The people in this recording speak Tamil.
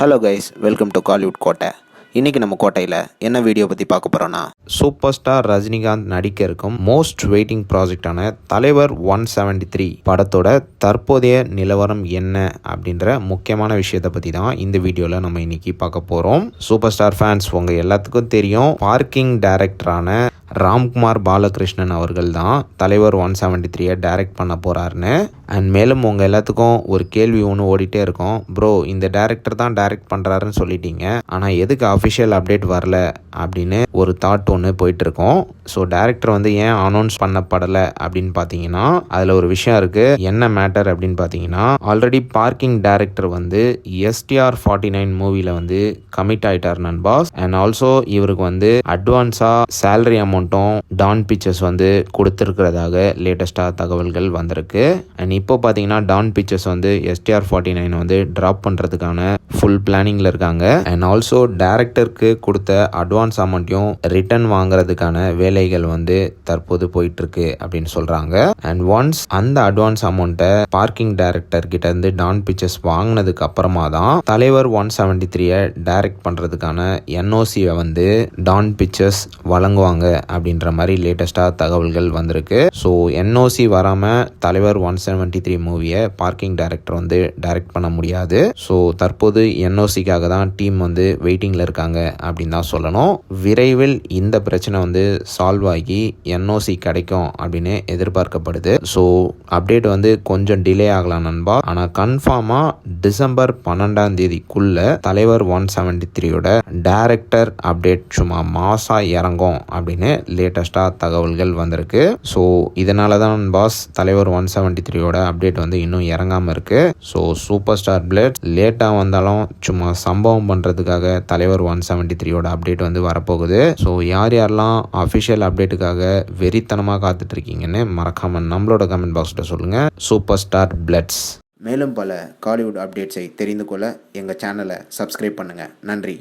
Hello guys, welcome to Kollywood கோட்டை. இன்றைக்கி நம்ம கோட்டையில் என்ன வீடியோ பற்றி பார்க்க போகிறோன்னா, சூப்பர் ஸ்டார் ரஜினிகாந்த் நடிக்க இருக்கும் மோஸ்ட் வெயிட்டிங் ப்ராஜெக்டான தலைவர் 173 படத்தோட தற்போதைய நிலவரம் என்ன அப்படின்ற முக்கியமான விஷயத்தை பற்றி தான் இந்த வீடியோவில் நம்ம இன்றைக்கி பார்க்க போகிறோம். சூப்பர் ஸ்டார் ஃபேன்ஸ் உங்கள் எல்லாத்துக்கும் தெரியும், பார்க்கிங் டைரக்டரான ராம்குமார் பாலகிருஷ்ணன் அவர்கள் தான் தலைவர் 173 டைரக்ட் பண்ண போகிறாருன்னு. அண்ட் மேலும் உங்கள் எல்லாத்துக்கும் ஒரு கேள்வி ஒன்று ஓடிட்டே இருக்கும், ப்ரோ இந்த டைரக்டர் தான் டைரக்ட் பண்ணுறாருன்னு சொல்லிட்டீங்க, ஆனால் எதுக்கு அஃபிஷியல் அப்டேட் வரல அப்படின்னு ஒரு தாட் ஒன்று போயிட்டுருக்கோம். ஸோ டைரக்டர் ஏன் அனௌன்ஸ் பண்ணப்படலை அப்படின்னு பார்த்தீங்கன்னா, அதில் ஒரு விஷயம் இருக்குது. என்ன மேட்டர் அப்படின்னு பார்த்தீங்கன்னா, ஆல்ரெடி பார்க்கிங் டைரக்டர் STR 49 மூவியில் கமிட் ஆகிட்டார் நண்பாஸ். அண்ட் ஆல்சோ இவருக்கு அட்வான்ஸாக சேலரி அமௌண்ட்டும் டான் பிக்சர்ஸ் கொடுத்துருக்கிறதாக லேட்டஸ்டாக தகவல்கள் வந்திருக்கு. அண்ட் இப்போ பார்த்தீங்கன்னா டான் பிக்சர்ஸ் STR 49 ட்ராப் பண்ணுறதுக்கான ஃபுல் பிளானிங்கில் இருக்காங்க. அண்ட் ஆல்சோ டைரக்டருக்கு கொடுத்த அட்வான்ஸ் அமௌண்ட்டையும் ரிட்டர்ன் வாங்குறதுக்கான வேலைகள் தற்போது போயிட்டுருக்கு அப்படின்னு சொல்கிறாங்க. அண்ட் ஒன்ஸ் அந்த அட்வான்ஸ் அமௌண்ட்டை பார்க்கிங் டைரக்டர் கிட்ட இருந்து டான் பிக்சர்ஸ் வாங்கினதுக்கு அப்புறமா தான் தலைவர் 173 டைரக்ட் பண்ணுறதுக்கான NOC-வை டான் பிக்சர்ஸ் வழங்குவாங்க அப்படின்ற மாதிரி லேட்டஸ்டாக தகவல்கள் வந்திருக்கு. ஸோ NOC வராமல் தலைவர் 173 மூவியை பார்க்கிங் டைரக்டர் டைரக்ட் பண்ண முடியாது. ஸோ தற்போது NOC-க்காக தான் டீம் வெயிட்டிங்கில் இருக்காங்க அப்படின்னு தான் சொல்லணும். விரைவில் இந்த பிரச்சனை சால்வ் ஆகி NOC கிடைக்கும் அப்படின்னு எதிர்பார்க்கப்படுது. ஸோ அப்டேட் கொஞ்சம் டிலே ஆகலாம் நண்பா, ஆனால் கன்ஃபார்மாக டிசம்பர் 12 தலைவர் 173 டைரக்டர் அப்டேட் சும்மா மாசா இறங்கும் அப்படின்னு லேட்டஸ்டாக தகவல்கள் வந்திருக்கு. ஸோ இதனால தான் பாஸ் தலைவர் 173 அப்டேட் இன்னும் இறங்காமல் இருக்கு. ஸோ சூப்பர் ஸ்டார் பிளட் லேட்டாக வந்தாலும் சும்மா சம்பவம் பண்ணுறதுக்காக தலைவர் 173 அப்டேட் வரப்போகுது. ஸோ யாரெல்லாம் அஃபிஷியல் அப்டேட்டுக்காக வெறித்தனமாக காத்துட்டு இருக்கீங்கன்னு மறக்காம நம்மளோட கமெண்ட் பாக்ஸில் சொல்லுங்கள். Super star பிளட்ஸ். மேலும் பல காலிவுட் அப்டேட்ஸை தெரிந்து கொள்ள எங்கள் சேனலை சப்ஸ்கிரைப் பண்ணுங்கள். நன்றி.